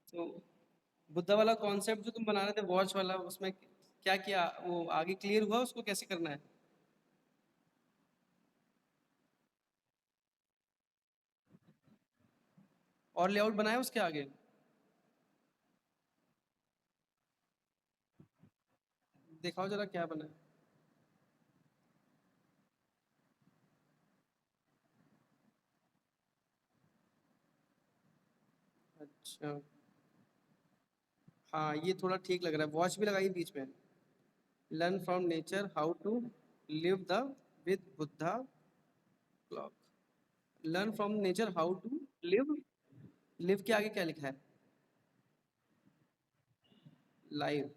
तो बुद्धा वाला कॉन्सेप्ट जो तुम बना रहे थे वॉच वाला, उसमें क्या किया, वो आगे क्लियर हुआ उसको कैसे करना है? और लेआउट बनाया उसके आगे? दिखाओ जरा क्या बना है। अच्छा। हाँ ये थोड़ा ठीक लग रहा है, वॉच भी लगाई बीच में। Learn from nature how to live the with Buddha clock. Learn from nature how to live. Live के आगे क्या लिखा है? लाइव।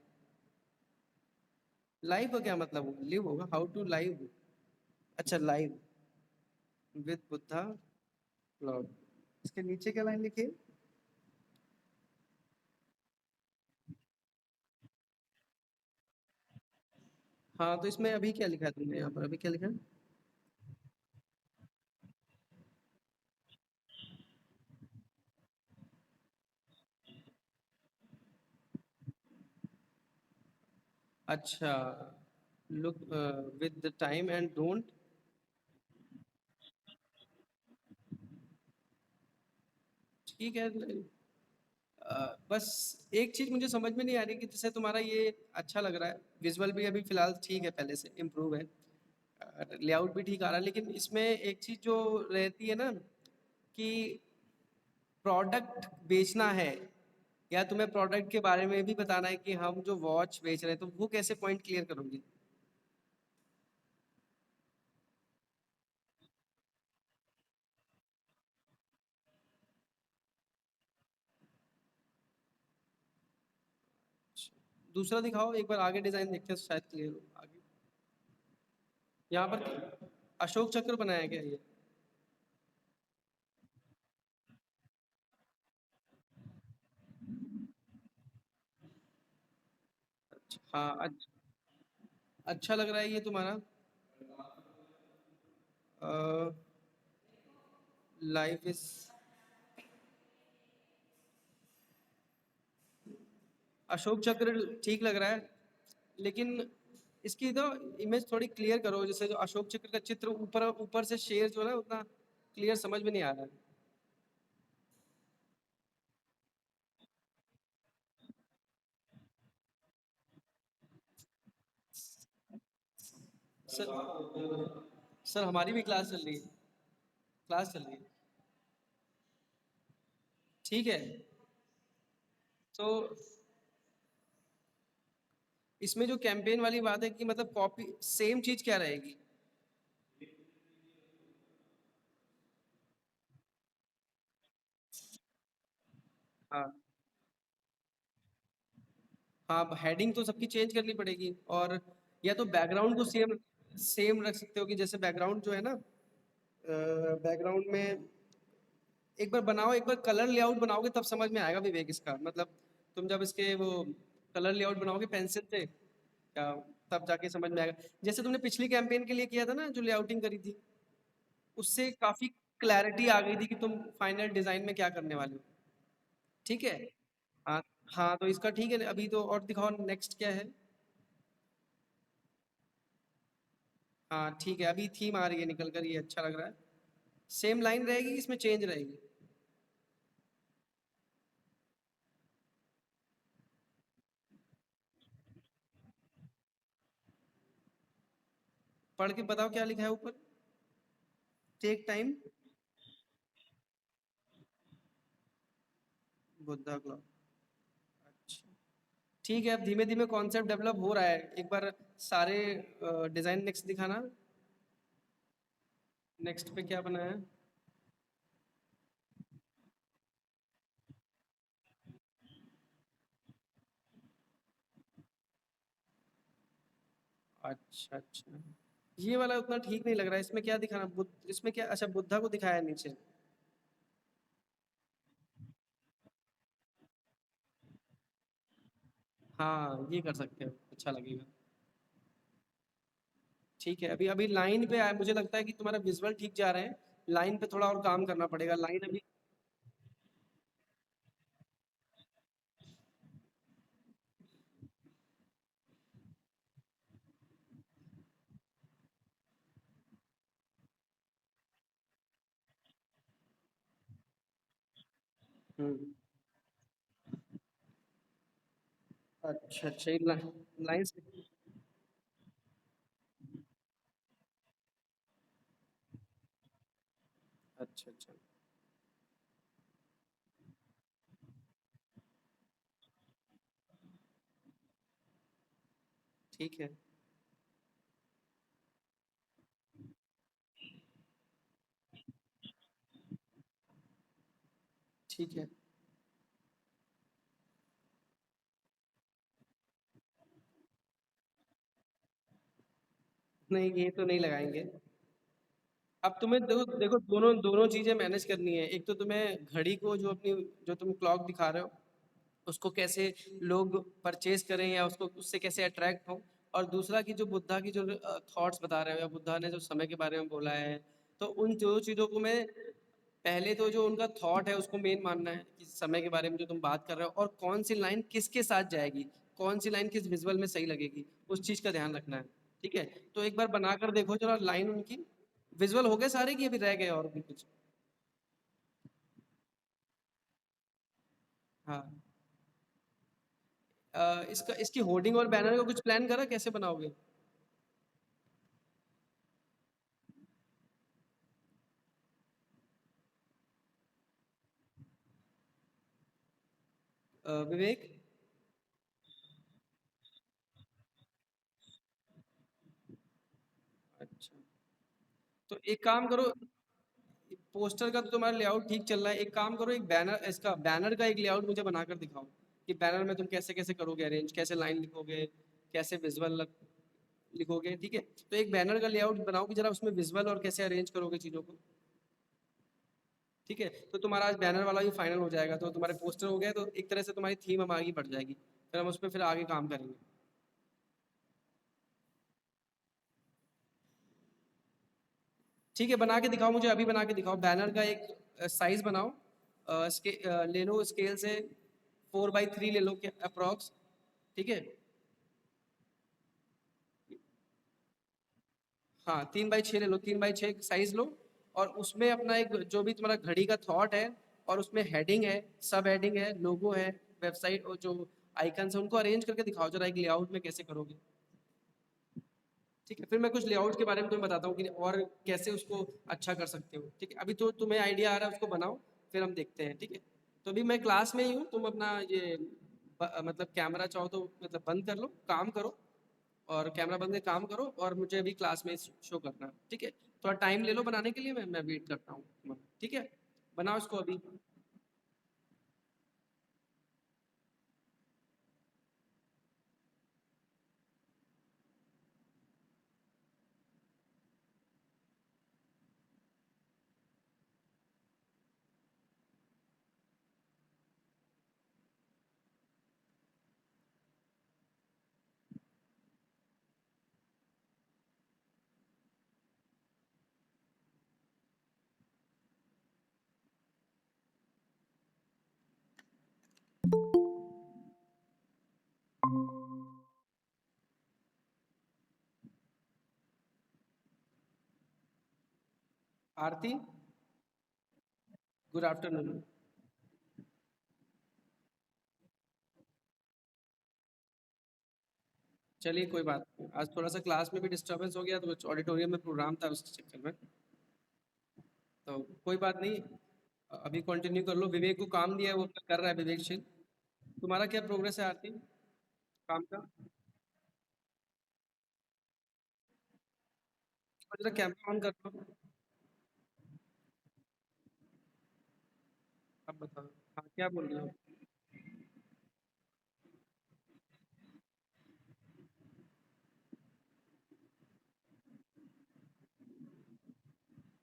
लाइव का क्या मतलब होगा? लिव होगा, हाउ टू लाइव। अच्छा लाइव विद बुद्धा क्लॉक। इसके नीचे क्या लाइन लिखी है? हाँ तो इसमें अभी क्या लिखा है तुमने, यहाँ पर अभी क्या लिखा है? अच्छा, look with the time and don't. ठीक है। बस एक चीज मुझे समझ में नहीं आ रही कि जैसे तुम्हारा ये अच्छा लग रहा है, विजुअल भी अभी फिलहाल ठीक है, पहले से इम्प्रूव है, लेआउट भी ठीक आ रहा है, लेकिन इसमें एक चीज जो रहती है ना कि प्रोडक्ट बेचना है, या तुम्हें प्रोडक्ट के बारे में भी बताना है कि हम जो वॉच बेच रहे हैं, तो वो कैसे पॉइंट क्लियर करोगे? दूसरा दिखाओ एक बार, आगे डिजाइन देखते हैं शायद क्लियर हो आगे। यहाँ पर अशोक चक्र बनाया गया है ये। हाँ अच्छा लग रहा है ये तुम्हारा। लाइफ इज, अशोक चक्र ठीक लग रहा है, लेकिन इसकी तो इमेज थोड़ी क्लियर करो, जैसे जो अशोक चक्र का चित्र ऊपर ऊपर से शेर जो है ना, उतना क्लियर समझ में नहीं आ रहा है। सर, सर हमारी भी क्लास चल रही है, क्लास चल रही है। ठीक है। तो इसमें जो कैंपेन वाली बात है कि मतलब कॉपी सेम चीज क्या रहेगी? हाँ हाँ, हेडिंग तो सबकी चेंज करनी पड़ेगी, और या तो बैकग्राउंड को सेम सेम रख सकते हो, कि जैसे बैकग्राउंड जो है ना, बैकग्राउंड में एक बार बनाओ, एक बार कलर लेआउट बनाओगे तब समझ में आएगा विवेक इसका मतलब। तुम जब इसके वो कलर लेआउट बनाओगे पेंसिल से, क्या, तब जाके समझ में आएगा। जैसे तुमने पिछली कैंपेन के लिए किया था ना, जो लेआउटिंग करी थी, उससे काफी क्लैरिटी आ गई थी कि तुम फाइनल डिजाइन में क्या करने वाले हो। ठीक है। हाँ हाँ, तो इसका ठीक है अभी तो, और दिखाओ नेक्स्ट क्या है। हाँ ठीक है, अभी थीम आ रही है निकल कर, ये अच्छा लग रहा है। सेम लाइन रहेगी, इसमें चेंज रहेगी? पढ़ के बताओ क्या लिखा है ऊपर। Take time, Buddha club. अच्छा ठीक है, अब धीमे धीमे कॉन्सेप्ट डेवलप हो रहा है, एक बार सारे डिजाइन नेक्स्ट दिखाना। नेक्स्ट पे क्या बना है? अच्छा अच्छा, ये वाला उतना ठीक नहीं लग रहा है, इसमें क्या दिखाना, इसमें क्या, अच्छा बुद्धा को दिखाया है नीचे। हाँ ये कर सकते हो, अच्छा लगेगा। ठीक है, अभी अभी लाइन पे आया, मुझे लगता है कि तुम्हारा विजुअल ठीक जा रहे हैं, लाइन पे थोड़ा और काम करना पड़ेगा, लाइन अभी। हम्म। अच्छा अच्छा, ये लाइन्स। अच्छा अच्छा। ठीक है। ठीक है। नहीं, ये तो नहीं लगाएंगे। अब तुम्हें देखो देखो, दोनों दोनों चीजें मैनेज करनी है। एक तो तुम्हें घड़ी को, जो अपनी, जो तुम क्लॉक दिखा रहे हो, उसको कैसे लोग परचेज करें या उसको, उससे कैसे अट्रैक्ट हो। और दूसरा कि जो बुद्धा की जो थॉट्स बता रहे हो, या बुद्धा ने जो समय के बारे में बोला है, तो उन दो चीज़ों को मैं, पहले तो जो उनका थॉट है उसको मेन मानना है कि समय के बारे में जो तुम बात कर रहे हो, और कौन सी लाइन किसके साथ जाएगी, कौन सी लाइन किस विजुअल में सही लगेगी, उस चीज़ का ध्यान रखना है। ठीक है। तो एक बार बनाकर देखो जरा लाइन उनकी। विजुअल हो गए सारे, कि अभी रह गए और भी कुछ? हाँ। इसका, इसकी होर्डिंग और बैनर का कुछ प्लान करा, कैसे बनाओगे? विवेक। अच्छा। तो एक काम करो, पोस्टर का तो तुम्हारा लेआउट ठीक चल रहा है। एक काम करो, एक बैनर, इसका बैनर का एक लेआउट मुझे बनाकर दिखाओ, कि बैनर में तुम कैसे कैसे करोगे अरेंज, कैसे लाइन लिखोगे, कैसे विजुअल लिखोगे। ठीक है। तो एक बैनर का लेआउट बनाओ कि जरा उसमें विजुअल और कैसे अरेंज करोगे चीज़ों को। ठीक है। तो तुम्हारा आज बैनर वाला भी फाइनल हो जाएगा, तो तुम्हारे पोस्टर हो गए, तो एक तरह से तुम्हारी थीम हम आगे बढ़ जाएगी, फिर हम उस पर फिर आगे काम करेंगे। ठीक है, बना के दिखाओ मुझे, अभी बना के दिखाओ। बैनर का एक साइज बनाओ। ले लो स्केल से, 4x3 ले लो अप्रोक्स। ठीक है। हाँ, 3x6 ले लो, 3x6 साइज लो। और उसमें अपना एक जो भी तुम्हारा घड़ी का थॉट है, और उसमें हेडिंग है, सब हेडिंग है, लोगो है, वेबसाइट, और जो आइकन्स है, उनको अरेंज करके दिखाओ जरा एक लेआउट में कैसे करोगे। ठीक है, फिर मैं कुछ लेआउट के बारे में तुम्हें बताता हूँ कि और कैसे उसको अच्छा कर सकते हो। ठीक है, अभी तो तुम्हें आइडिया आ रहा है, उसको बनाओ, फिर हम देखते हैं। ठीक है। तो अभी मैं क्लास में ही हूँ, तुम अपना ये मतलब कैमरा चाहो तो मतलब बंद कर लो, काम करो, और कैमरा बंद करके काम करो, और मुझे अभी क्लास में शो करना है। ठीक है। थोड़ा टाइम ले लो बनाने के लिए, मैं वेट करता हूँ। ठीक है। बनाओ इसको अभी। आरती, गुड आफ्टरनून। चलिए, कोई बात नहीं, आज थोड़ा सा क्लास में भी डिस्टरबेंस हो गया, तो ऑडिटोरियम में प्रोग्राम था, उसके चक्कर में। तो कोई बात नहीं, अभी कंटिन्यू कर लो। विवेक को काम दिया है, वो अपना कर रहा है विवेकशील। तुम्हारा क्या प्रोग्रेस है आरती, काम का? और जरा कैमरा ऑन कर लो। अब बताओ। हाँ, क्या बोल रहे हो?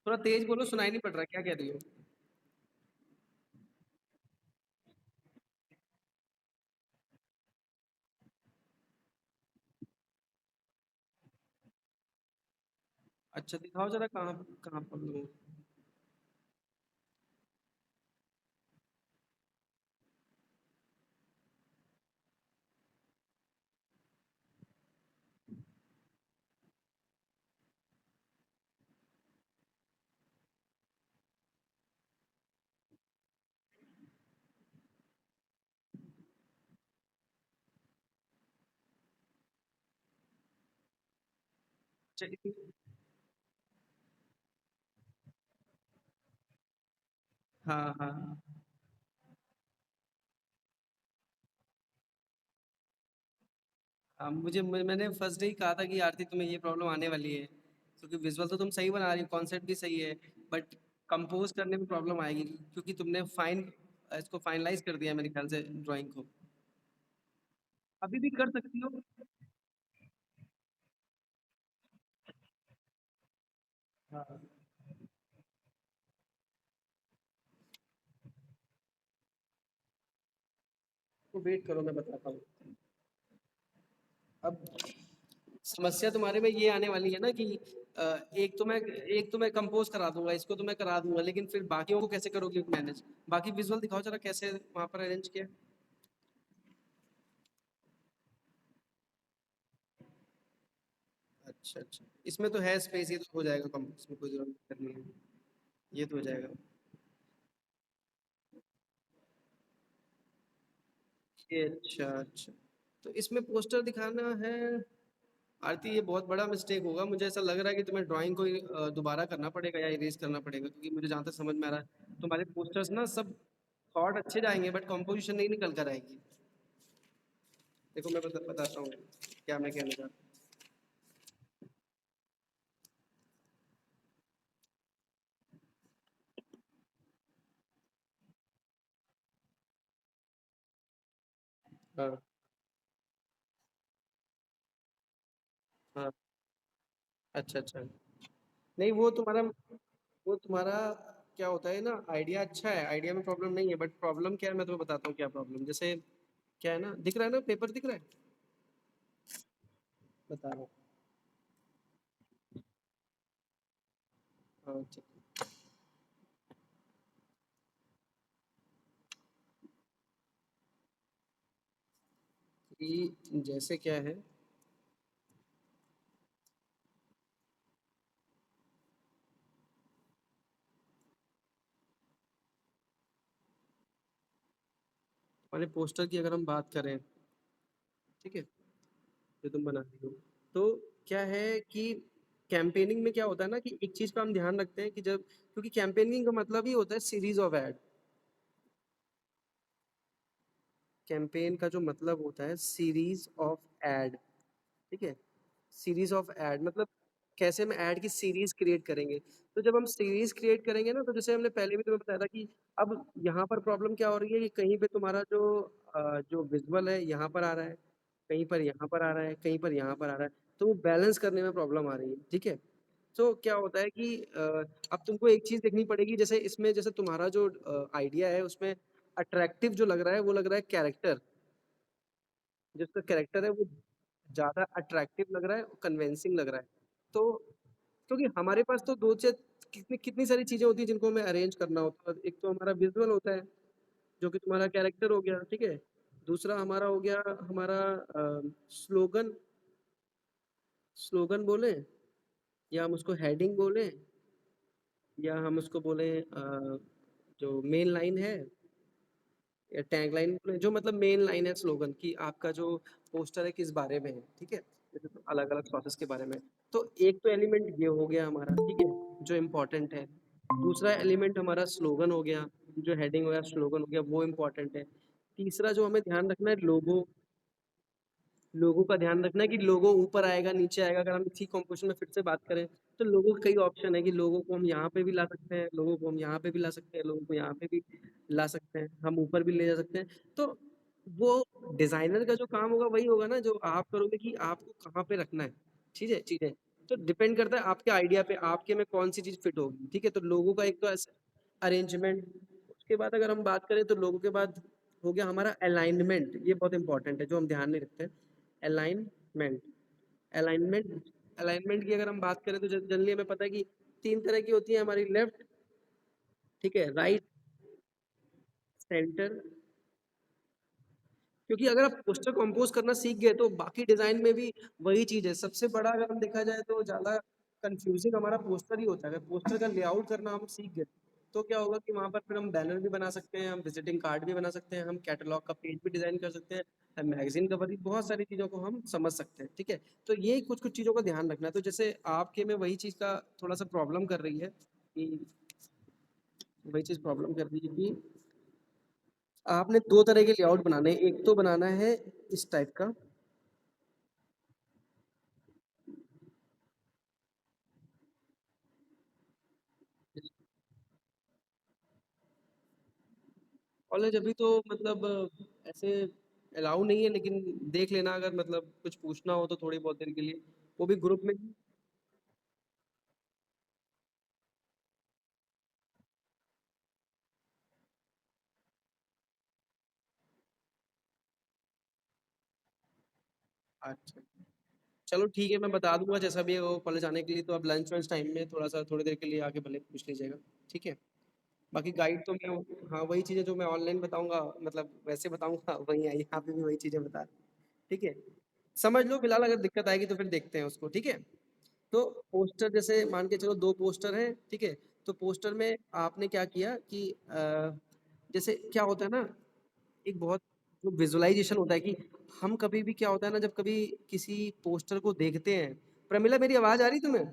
थोड़ा तेज बोलो, सुनाई नहीं पड़ रहा, क्या कह रही हो? अच्छा, दिखाओ जरा, कहाँ कहाँ पर हो? चलिए। हाँ हाँ हाँ, मैंने फर्स्ट डे ही कहा था कि आरती तुम्हें ये प्रॉब्लम आने वाली है, क्योंकि विजुअल तो तुम सही बना रही हो, कॉन्सेप्ट भी सही है, बट कंपोज करने में प्रॉब्लम आएगी, क्योंकि तुमने इसको फाइनलाइज कर दिया है मेरे ख्याल से ड्राइंग को। अभी भी कर सकती हो। हाँ, तो वेट करो, मैं बताता हूँ। अब समस्या तुम्हारे में ये आने वाली है ना कि एक तो मैं कंपोज करा दूंगा, इसको तो मैं करा दूंगा, लेकिन फिर बाकियों को कैसे करोगे मैनेज? बाकी विजुअल दिखाओ जरा, कैसे वहां पर अरेंज किया। अच्छा अच्छा, इसमें तो है स्पेस, ये तो हो जाएगा कम, इसमें कोई जरूरत नहीं है, ये तो हो जाएगा। ये अच्छा अच्छा, तो इसमें पोस्टर दिखाना है। आरती, ये बहुत बड़ा मिस्टेक होगा, मुझे ऐसा लग रहा है कि तुम्हें ड्राइंग को दोबारा करना पड़ेगा या इरेज करना पड़ेगा, क्योंकि मुझे जहाँ तक समझ में आ रहा है तुम्हारे पोस्टर्स ना सब थॉट अच्छे जाएंगे, बट कॉम्पोजिशन नहीं निकल कर आएगी। देखो मैं बताता हूँ क्या मैं कहना चाहता हूँ। हाँ हाँ। अच्छा अच्छा, नहीं वो तुम्हारा क्या होता है ना, आइडिया अच्छा है, आइडिया में प्रॉब्लम नहीं है, बट प्रॉब्लम क्या है मैं तुम्हें बताता हूँ क्या प्रॉब्लम, जैसे क्या है ना, दिख रहा है ना, पेपर दिख रहा है, बता रहा हूँ। हाँ, कि जैसे क्या है, हमारे पोस्टर की अगर हम बात करें, ठीक है, जो तुम बना रही हो, तो क्या है कि कैंपेनिंग में क्या होता है ना कि एक चीज का हम ध्यान रखते हैं कि जब, क्योंकि कैंपेनिंग का मतलब ही होता है सीरीज ऑफ एड। कैंपेन का जो मतलब होता है सीरीज ऑफ एड, ठीक है, सीरीज ऑफ एड मतलब कैसे हम ऐड की सीरीज क्रिएट करेंगे। तो जब हम सीरीज क्रिएट करेंगे ना, तो जैसे हमने पहले भी तुम्हें बताया था कि अब यहाँ पर प्रॉब्लम क्या हो रही है कि कहीं पे तुम्हारा जो विजुअल है यहाँ पर आ रहा है, कहीं पर यहाँ पर आ रहा है, कहीं पर यहाँ पर आ रहा है, तो वो बैलेंस करने में प्रॉब्लम आ रही है, ठीक है। तो क्या होता है कि अब तुमको एक चीज देखनी पड़ेगी, जैसे इसमें जैसे तुम्हारा जो आइडिया है उसमें अट्रैक्टिव जो लग रहा है वो लग रहा है कैरेक्टर, जिसका कैरेक्टर है वो ज्यादा अट्रैक्टिव लग रहा है, कन्विंसिंग लग रहा है। तो क्योंकि हमारे पास तो दो से कितनी कितनी सारी चीजें होती है जिनको हमें अरेंज करना होता है, एक तो हमारा विजुअल होता है जो कि तुम्हारा कैरेक्टर हो गया, ठीक है, दूसरा हमारा हो गया हमारा स्लोगन, स्लोगन बोले, या हम उसको हेडिंग बोले, या हम उसको बोले जो मेन लाइन है, या टैगलाइन बोले, जो मतलब मेन लाइन है स्लोगन की, आपका जो पोस्टर है किस बारे में है, ठीक है, जैसे तो अलग अलग प्रोसेस के बारे में। तो एक तो एलिमेंट ये हो गया हमारा, ठीक है, जो इम्पोर्टेंट है। दूसरा एलिमेंट हमारा स्लोगन हो गया, जो हेडिंग हो गया, स्लोगन हो गया, वो इम्पोर्टेंट है। तीसरा जो हमें ध्यान रखना है, लोगो, लोगों का ध्यान रखना है कि लोगो ऊपर आएगा नीचे आएगा। अगर हम इसी कंपोजिशन में फिर से बात करें, तो लोगों के कई ऑप्शन है कि लोगों को हम यहाँ पे भी ला सकते हैं, लोगों को हम यहाँ पे भी ला सकते हैं, लोगों को यहाँ पे भी ला सकते हैं, हम ऊपर भी ले जा सकते हैं। तो वो डिजाइनर का जो काम होगा वही होगा ना जो आप करोगे कि आपको कहाँ पे रखना है, चीजें। तो डिपेंड करता है आपके आइडिया पे, आपके में कौन सी चीज फिट होगी, ठीक है। तो लोगों का एक तो अरेंजमेंट, उसके बाद अगर हम बात करें तो लोगों के बाद हो गया हमारा अलाइनमेंट, ये बहुत इंपॉर्टेंट है जो हम ध्यान नहीं रखते हैं। अलाइनमेंट, अलाइनमेंट अलाइनमेंट की अगर हम बात करें तो जनरली हमें पता है कि तीन तरह की होती है हमारी, लेफ्ट, ठीक है, राइट, सेंटर। क्योंकि अगर आप पोस्टर कंपोज करना सीख गए तो बाकी डिजाइन में भी वही चीज है। सबसे बड़ा अगर हम देखा जाए तो ज्यादा कंफ्यूजिंग हमारा पोस्टर ही होता है। अगर पोस्टर का लेआउट करना हम सीख गए तो क्या होगा कि वहां पर फिर हम बैनर भी बना सकते हैं, हम विजिटिंग कार्ड भी बना सकते हैं, हम कैटलॉग का पेज भी डिजाइन कर सकते हैं, मैगजीन कवर ही बहुत सारी चीज़ों को हम समझ सकते हैं, ठीक है? तो ये कुछ-कुछ चीज़ों का ध्यान रखना है। तो जैसे आपके में वही चीज़ का थोड़ा-सा प्रॉब्लम कर रही है कि वही चीज़ प्रॉब्लम कर रही है कि आपने 2 तरह के लेआउट बनाने हैं। एक तो बनाना है इस टाइप का, कॉलेज अभी तो मतलब ऐसे अलाउ नहीं है, लेकिन देख लेना अगर मतलब कुछ पूछना हो तो थोड़ी बहुत देर के लिए, वो भी ग्रुप में ही। अच्छा, चलो ठीक है, मैं बता दूँगा जैसा भी है वो कॉलेज आने के लिए, तो आप लंच वंच टाइम में थोड़ा-सा थोड़ी देर के लिए आके भले पूछ लीजिएगा, ठीक है? बाकी गाइड तो मैं, हाँ, वही चीज़ें जो मैं ऑनलाइन बताऊँगा मतलब वैसे बताऊँगा वही यहाँ पे भी वही चीज़ें बता, ठीक है? समझ लो फिलहाल, अगर दिक्कत आएगी तो फिर देखते हैं उसको, ठीक है? तो पोस्टर जैसे मान के चलो 2 पोस्टर हैं, ठीक है? तो पोस्टर में आपने क्या किया कि जैसे क्या होता है ना, एक बहुत जो विजुअलाइज़ेशन होता है कि हम कभी भी क्या होता है ना, जब कभी किसी पोस्टर को देखते हैं, प्रमिला मेरी आवाज़ आ रही तुम्हें?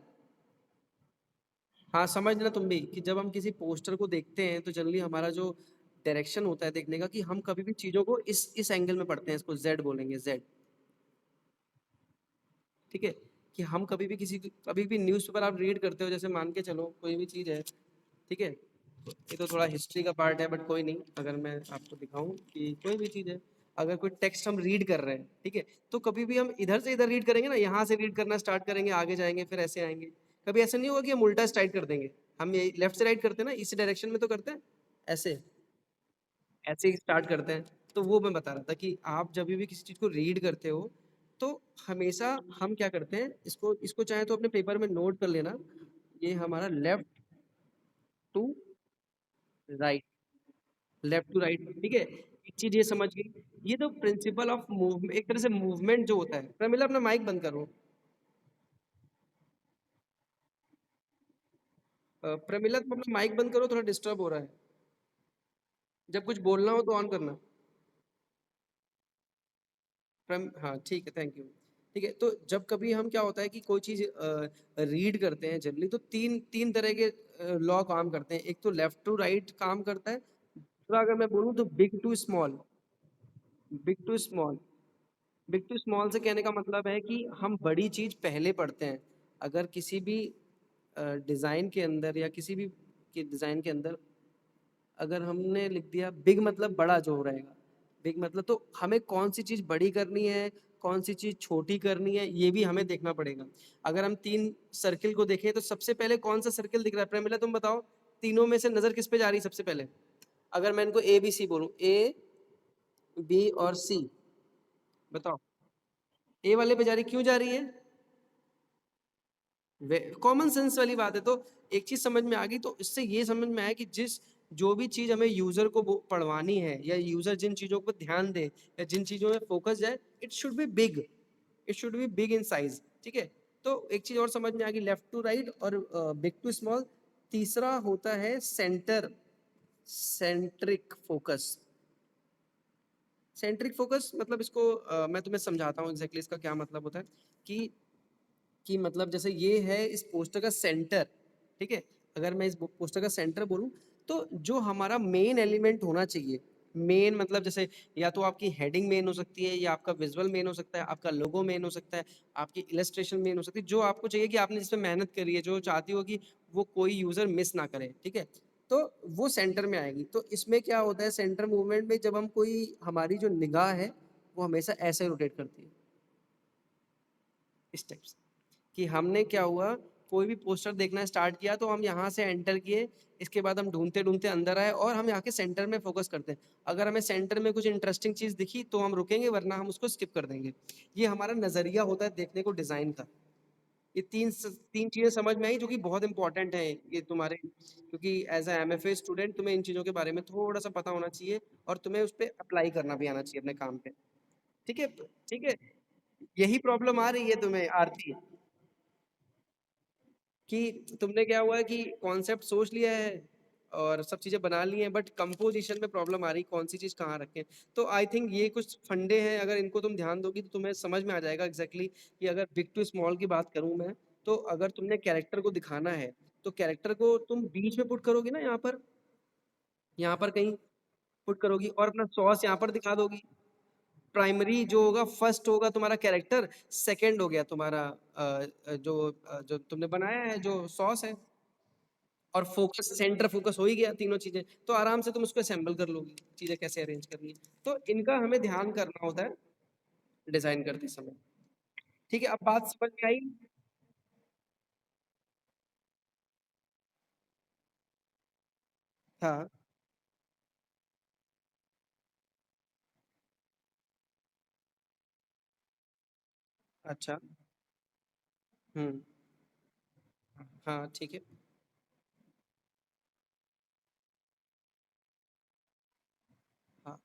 हाँ, समझ लेना तुम भी कि जब हम किसी पोस्टर को देखते हैं तो जनरली हमारा जो डायरेक्शन होता है देखने का, कि हम कभी भी चीज़ों को इस एंगल में पढ़ते हैं, इसको जेड बोलेंगे, जेड, ठीक है? कि हम कभी भी कभी भी न्यूज़पेपर आप रीड करते हो, जैसे मान के चलो कोई भी चीज़ है, ठीक है? ये तो थोड़ा हिस्ट्री का पार्ट है, बट कोई नहीं, अगर मैं आपको दिखाऊं कि कोई भी चीज़ है, अगर कोई टेक्स्ट हम रीड कर रहे हैं, ठीक है? तो कभी भी हम इधर से इधर रीड करेंगे ना, यहाँ से रीड करना स्टार्ट करेंगे, आगे जाएंगे, फिर ऐसे आएंगे। कभी ऐसा नहीं होगा कि हम उल्टा स्टार्ट कर देंगे, हम ये लेफ्ट से राइट करते हैं ना, इसी डायरेक्शन में तो करते हैं, ऐसे ऐसे ही स्टार्ट करते हैं। तो वो मैं बता रहा था कि आप जब भी किसी चीज़ को रीड करते हो, तो हमेशा हम क्या करते हैं, इसको इसको चाहे तो अपने पेपर में नोट कर लेना, ये हमारा left to right, left to right, ठीक है? एक चीज ये समझ गई, ये तो प्रिंसिपल ऑफ मूवमेंट, एक तरह से मूवमेंट जो होता है। प्रमिला अपना माइक बंद करो। प्रमिला तुम अपना माइक बंद करो, थोड़ा डिस्टर्ब हो रहा है। जब कुछ बोलना हो तो ऑन करना। हाँ ठीक है, थैंक यू। ठीक है, तो जब कभी हम क्या होता है कि कोई चीज रीड करते हैं जनरली, तो तीन तीन तरह के लॉ काम करते हैं। एक तो लेफ्ट टू राइट काम करता है, दूसरा अगर मैं बोलूँ तो big to small. Big to small, big to small से कहने का मतलब है कि हम बड़ी चीज पहले पढ़ते हैं। अगर किसी भी डिजाइन के अंदर या किसी भी के डिजाइन के अंदर अगर हमने लिख दिया बिग, मतलब बड़ा जो रहेगा, बिग मतलब, तो हमें कौन सी चीज बड़ी करनी है, कौन सी चीज छोटी करनी है, ये भी हमें देखना पड़ेगा। अगर हम तीन सर्किल को देखें तो सबसे पहले कौन सा सर्किल दिख रहा है, प्रेमिला तुम बताओ, तीनों में से नजर किस पे जा रही है सबसे पहले? अगर मैं इनको ए बी सी बोलूं, ए बी और सी, बताओ। ए वाले पे जा रही, क्यों जा रही है? कॉमन सेंस वाली बात है। तो एक चीज समझ में आ गई, तो इससे ये समझ में आया कि जिस जो भी चीज हमें यूजर को पढ़वानी है, या यूजर जिन चीजों पर ध्यान दे, या जिन चीजों में फोकस जाए, it should be big, it should be big in size, ठीक है? तो एक चीज और समझ में आ गई, लेफ्ट टू राइट और बिग टू स्मॉल। तीसरा होता है centre, centric focus. Centric focus मतलब इसको मैं तुम्हें समझाता हूँ एग्जैक्टली इसका क्या मतलब होता है। कि मतलब जैसे ये है इस पोस्टर का सेंटर, ठीक है? अगर मैं इस पोस्टर का सेंटर बोलूं, तो जो हमारा मेन एलिमेंट होना चाहिए, मेन मतलब जैसे या तो आपकी हेडिंग मेन हो सकती है, या आपका विजुअल मेन हो सकता है, आपका लोगो मेन हो सकता है, आपकी इलस्ट्रेशन मेन हो सकती है, जो आपको चाहिए कि आपने जिसपे मेहनत करी है, जो चाहती हो कि वो कोई यूजर मिस ना करे, ठीक है? तो वो सेंटर में आएगी। तो इसमें क्या होता है, सेंटर मूवमेंट में जब हम कोई, हमारी जो निगाह है वो हमेशा ऐसे रोटेट करती है, इस टाइप से। कि हमने क्या हुआ, कोई भी पोस्टर देखना स्टार्ट किया तो हम यहाँ से एंटर किए, इसके बाद हम ढूंढते ढूंढते अंदर आए और हम यहाँ के सेंटर में फोकस करते हैं। अगर हमें सेंटर में कुछ इंटरेस्टिंग चीज दिखी तो हम रुकेंगे, वरना हम उसको स्किप कर देंगे। ये हमारा नजरिया होता है देखने को डिजाइन का। ये तीन चीजें समझ में आई जो कि बहुत इंपॉर्टेंट है ये तुम्हारे, क्योंकि एज अ एमएफए स्टूडेंट तुम्हें इन चीजों के बारे में थोड़ा सा पता होना चाहिए, और तुम्हें उस पर अप्लाई करना भी आना चाहिए अपने काम पे, ठीक है? ठीक है, यही प्रॉब्लम आ रही है तुम्हें आरती, कि तुमने क्या हुआ है कि कॉन्सेप्ट सोच लिया है, और सब चीज़ें बना ली हैं, बट कंपोजिशन में प्रॉब्लम आ रही, कौन सी चीज़ कहाँ रखें। तो आई थिंक ये कुछ फंडे हैं, अगर इनको तुम ध्यान दोगी तो तुम्हें समझ में आ जाएगा एग्जैक्टली कि अगर बिग टू स्मॉल की बात करूँ मैं, तो अगर तुमने कैरेक्टर को दिखाना है तो कैरेक्टर को तुम बीच में पुट करोगी ना, यहाँ पर कहीं पुट करोगी और अपना सॉस यहाँ पर दिखा दोगी। प्राइमरी जो होगा, फर्स्ट होगा तुम्हारा कैरेक्टर, सेकंड हो गया तुम्हारा जो तुमने बनाया है जो सॉस है, और फोकस, सेंटर फोकस हो ही गया तीनों चीजें। तो आराम से तुम उसको असेंबल कर लोगी, चीजें कैसे अरेंज करनी है। तो इनका हमें ध्यान करना होता है डिजाइन करते समय। ठीक है, अब बात समझ में आई। हाँ। अच्छा। हम्म। हाँ ठीक है। हाँ।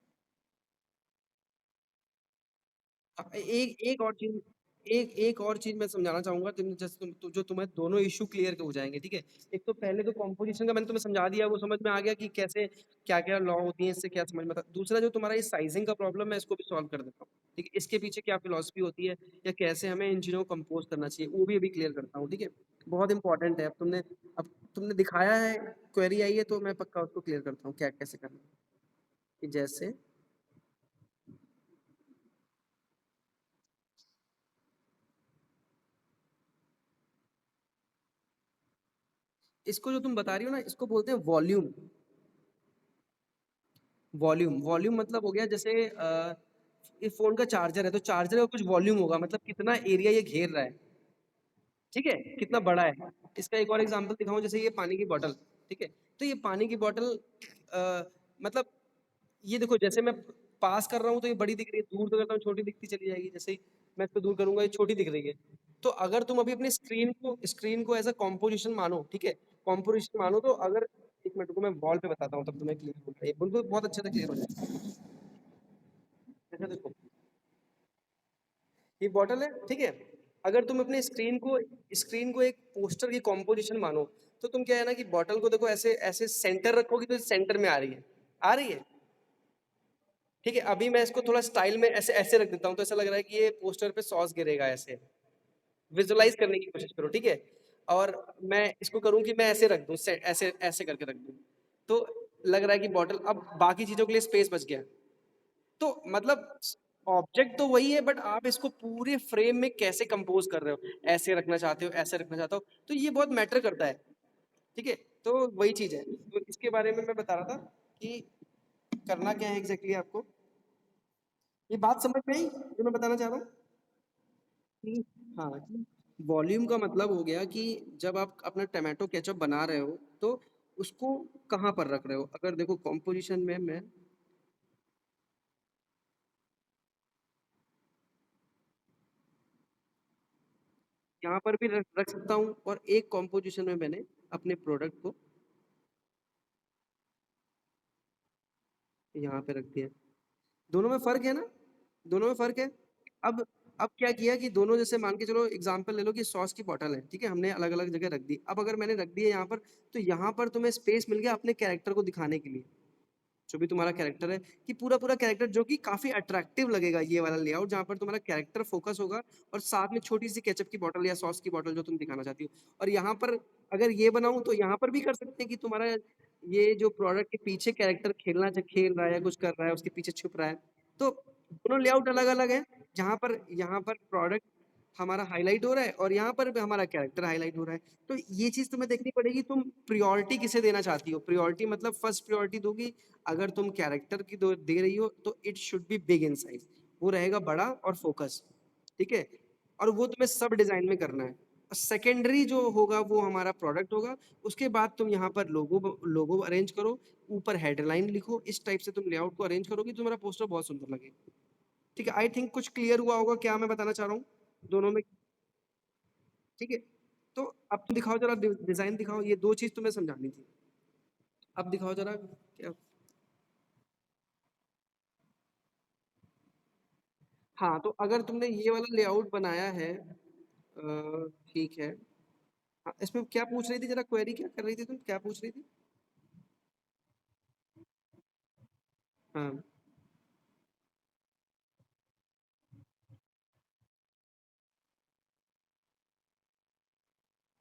हाँ, एक एक और चीज, एक एक और चीज मैं समझाना चाहूंगा, तुम जैसे जो तुम्हें दोनों इशू क्लियर हो जाएंगे। ठीक है, एक तो पहले तो कॉम्पोजिशन का मैंने तुम्हें समझा दिया, वो समझ में आ गया कि कैसे क्या क्या लॉ होती है, इससे क्या समझ में आता। दूसरा जो तुम्हारा ये साइजिंग का प्रॉब्लम है, इसको भी सॉल्व कर देता हूँ। ठीक है, इसके पीछे क्या फिलोसफी होती है या कैसे हमें इन चीजों को कंपोज करना चाहिए, वो भी अभी क्लियर करता हूँ। ठीक है, बहुत इंपॉर्टेंट है। अब तुमने दिखाया है, क्वेरी आई है, तो मैं पक्का उसको क्लियर करता हूँ क्या कैसे करना है। कि जैसे इसको जो तुम बता रही हो ना, इसको बोलते हैं वॉल्यूम। वॉल्यूम, वॉल्यूम मतलब हो गया जैसे इस फोन का चार्जर है, तो चार्जर का कुछ वॉल्यूम होगा, मतलब कितना एरिया ये घेर रहा है। ठीक है, कितना बड़ा है। इसका एक और एग्जांपल दिखाऊं, जैसे ये पानी की बोतल। ठीक है, तो ये पानी की बोतल मतलब ये देखो, जैसे मैं पास कर रहा हूँ तो ये बड़ी दिख रही है, दूर तो करता हूँ छोटी दिखती चली जाएगी। जैसे ही मैं इसको दूर करूंगा ये छोटी दिख रही है। तो अगर तुम अभी अपनी स्क्रीन को एज अ कॉम्पोजिशन मानो, ठीक है, कॉम्पोजिशन मानो, तो अगर एक मिनट को मैं वॉल पे बताता हूँ, तब तुम्हें क्लियर होगा, ये बिल्कुल बहुत अच्छे से क्लियर हो जाएगा। जैसे देखो, ये बॉटल है, ठीक है। अगर तुम अपने स्क्रीन को एक पोस्टर की कॉम्पोजिशन मानो, तो तुम क्या है ना कि बॉटल को देखो, ऐसे ऐसे सेंटर रखोगी तो सेंटर में आ रही है, आ रही है। ठीक है, अभी मैं इसको थोड़ा स्टाइल में ऐसे ऐसे रख देता हूँ, तो ऐसा लग रहा है कि ये पोस्टर पे सॉस गिरेगा ऐसे। विजुअलाइज करने की कोशिश करो, ठीक है। और मैं इसको करूँ कि मैं ऐसे रख दूँ, ऐसे ऐसे करके रख दूँ, तो लग रहा है कि बॉटल, अब बाकी चीजों के लिए स्पेस बच गया। तो मतलब ऑब्जेक्ट तो वही है, बट आप इसको पूरे फ्रेम में कैसे कंपोज कर रहे हो, ऐसे रखना चाहते हो, ऐसे रखना चाहते हो, तो ये बहुत मैटर करता है। ठीक है, तो वही चीज है, तो इसके बारे में मैं बता रहा था कि करना क्या है एग्जैक्टली आपको। ये बात समझ में आई जो मैं बताना चाह रहा हूँ कि हाँ, कि वॉल्यूम का मतलब हो गया कि जब आप अपना टमाटो केचप बना रहे हो, तो उसको कहाँ पर रख रहे हो। अगर देखो कॉम्पोजिशन में मैं यहाँ पर भी रख सकता हूँ, और एक कॉम्पोजिशन में मैंने अपने प्रोडक्ट को यहाँ पे रख दिया। दोनों में फर्क है ना, दोनों में फर्क है। अब अब क्या किया कि दोनों, जैसे मान के चलो एग्जांपल ले लो कि सॉस की बोतल है, ठीक है, हमने अलग अलग जगह रख दी। अब अगर मैंने रख दी है यहाँ पर, तो यहाँ पर तुम्हें स्पेस मिल गया अपने कैरेक्टर को दिखाने के लिए। जो भी तुम्हारा कैरेक्टर है, कि पूरा पूरा कैरेक्टर जो कि काफी अट्रैक्टिव लगेगा, ये वाला लेआउट जहाँ पर तुम्हारा कैरेक्टर फोकस होगा, और साथ में छोटी सी केचप की बोतल या सॉस की बोतल जो तुम दिखाना चाहती हो। और यहाँ पर अगर ये बनाऊं, तो यहाँ पर भी कर सकते हैं कि तुम्हारा ये जो प्रोडक्ट के पीछे कैरेक्टर खेल रहा है या कुछ कर रहा है, उसके पीछे छुप रहा है। तो दोनों लेआउट अलग अलग है। जहाँ पर प्रोडक्ट हमारा हाईलाइट हो रहा है, और यहाँ पर भी हमारा कैरेक्टर हाईलाइट हो रहा है। तो ये चीज तुम्हें देखनी पड़ेगी, तुम प्रियोरिटी किसे देना चाहती हो। प्रियोरिटी मतलब फर्स्ट प्रियोरिटी दोगी, अगर तुम कैरेक्टर की दे रही हो, तो it should be big in size, वो रहेगा बड़ा और फोकस। ठीक है, और वो तुम्हें सब डिजाइन में करना है। सेकेंडरी जो होगा वो हमारा प्रोडक्ट होगा। उसके बाद तुम यहाँ पर लोगो लोगो अरेंज करो, ऊपर हेडलाइन लिखो, इस टाइप से तुम लेआउट को अरेंज करोगे, तो तुम्हारा पोस्टर बहुत सुंदर लगेगा। ठीक है, आई थिंक कुछ क्लियर हुआ होगा क्या मैं बताना चाह रहा हूँ दोनों में। ठीक है, तो अब तुम दिखाओ जरा, डिजाइन दिखाओ, ये दो चीज तुम्हें समझानी थी। अब दिखाओ जरा क्या। हाँ, तो अगर तुमने ये वाला लेआउट बनाया है, ठीक है। हाँ, इसमें क्या पूछ रही थी, जरा क्वेरी क्या कर रही थी, तुम क्या पूछ रही थी। हाँ,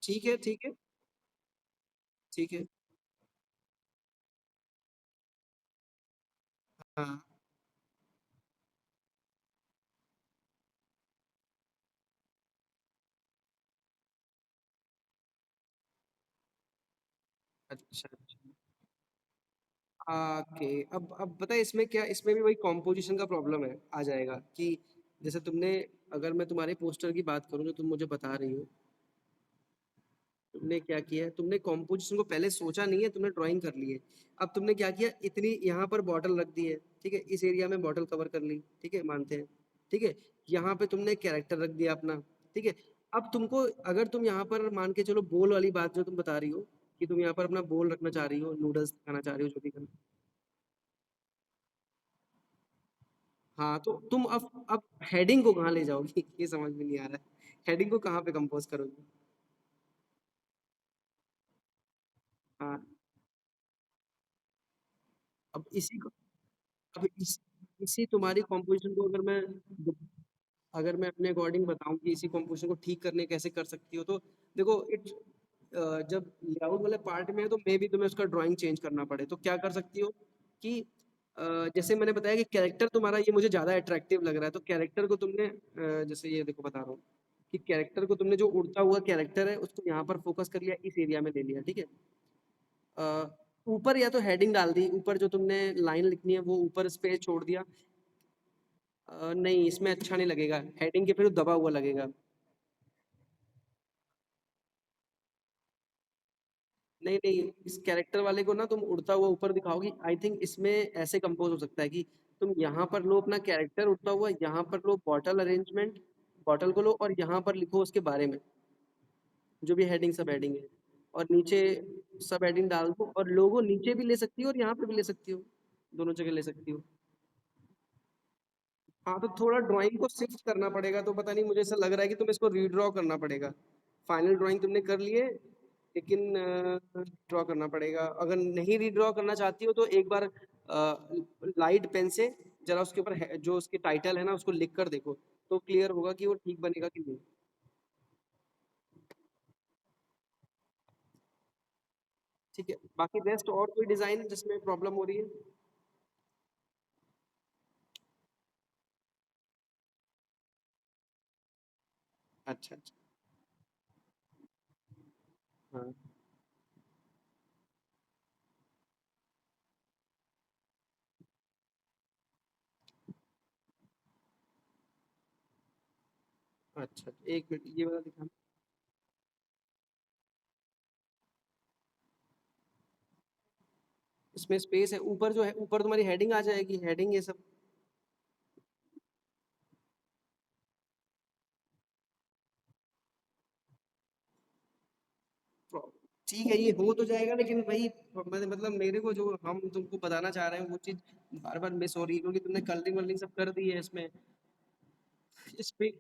ठीक है, ठीक है, ठीक है। हाँ, अच्छा, अच्छा। ओके, अब पता है इसमें क्या, इसमें भी वही कॉम्पोजिशन का प्रॉब्लम है, आ जाएगा कि जैसे तुमने, अगर मैं तुम्हारे पोस्टर की बात करूँ जो तुम मुझे बता रही हो, तुमने क्या किया है, तुमने कॉम्पोजिशन को पहले सोचा नहीं है, तुमने ड्राइंग कर ली है। अब तुमने क्या किया, इतनी यहाँ पर बॉटल रख दी है, ठीक है, इस एरिया में बॉटल कवर कर ली, ठीक है, मानते हैं, ठीक है। यहाँ पे तुमने कैरेक्टर रख दिया अपना, ठीक है। अब तुमको, अगर तुम यहाँ पर मान के चलो बोल वाली बात जो तुम बता रही हो, कि तुम यहाँ पर अपना बोल रखना चाह रही हो, नूडल्स खाना चाह रही हो, जो भी करना। हाँ, तो तुम अब हेडिंग को कहाँ ले जाओगी ये समझ में नहीं आ रहा है, हेडिंग को कहाँ पे कंपोज करोगी? हाँ, अब इसी को, अब इसी तुम्हारी कॉम्पोजिशन को अगर मैं अपने अकॉर्डिंग बताऊं कि इसी कॉम्पोजिशन को ठीक करने कैसे कर सकती हो, तो देखो इट, जब लेआउट वाले पार्ट में है तो मे भी तुम्हें उसका ड्राइंग चेंज करना पड़े, तो क्या कर सकती हो कि जैसे मैंने बताया कि कैरेक्टर तुम्हारा ये मुझे ज्यादा अट्रैक्टिव लग रहा है, तो कैरेक्टर को तुमने जैसे ये देखो बता रहा हूँ कि कैरेक्टर को तुमने, जो उड़ता हुआ कैरेक्टर है उसको यहाँ पर फोकस कर लिया, इस एरिया में ले लिया, ठीक है। अ, ऊपर या तो हेडिंग डाल दी, ऊपर जो तुमने लाइन लिखनी है वो ऊपर स्पेस छोड़ दिया। नहीं, इसमें अच्छा नहीं लगेगा, हेडिंग के फिर दबा हुआ लगेगा। नहीं नहीं, इस कैरेक्टर वाले को ना तुम उड़ता हुआ ऊपर दिखाओगी, आई थिंक इसमें ऐसे कंपोज हो सकता है कि तुम यहाँ पर लो अपना कैरेक्टर उड़ता हुआ, यहाँ पर लो बॉटल अरेंजमेंट, बॉटल को लो और यहाँ पर लिखो उसके बारे में, जो भी हेडिंग सब हेडिंग है, और नीचे सब हेडिंग डाल दो, और लोगो नीचे भी ले सकती हो और यहाँ पे भी ले सकती हो, दोनों जगह ले सकती हो। हाँ, तो थोड़ा ड्राइंग को शिफ्ट करना पड़ेगा, तो पता नहीं, मुझे ऐसा लग रहा है कि तुम्हें इसको रीड्रॉ करना पड़ेगा। फाइनल ड्राइंग तुमने कर लिए, लेकिन ड्रॉ करना पड़ेगा। अगर नहीं रीड्रॉ करना चाहती हो तो एक बार लाइट पेन से जरा उसके ऊपर जो उसके टाइटल है ना उसको लिख कर देखो, तो क्लियर होगा कि वो ठीक बनेगा कि नहीं। ठीक है, बाकी रेस्ट और कोई डिजाइन जिसमें प्रॉब्लम हो रही है? अच्छा, अच्छा। हाँ, अच्छा, एक मिनट ये वाला दिखाना। इसमें स्पेस है, ऊपर जो है, ऊपर तुम्हारी हेडिंग आ जाएगी, हेडिंग ये सब। ठीक है, ये हो तो जाएगा, लेकिन वही मतलब मेरे को जो हम तुमको बताना चाह रहे हैं वो चीज बार बार मिस हो रही है, क्योंकि तुमने कलरिंग वलरिंग सब कर दी है इसमें, इस पे।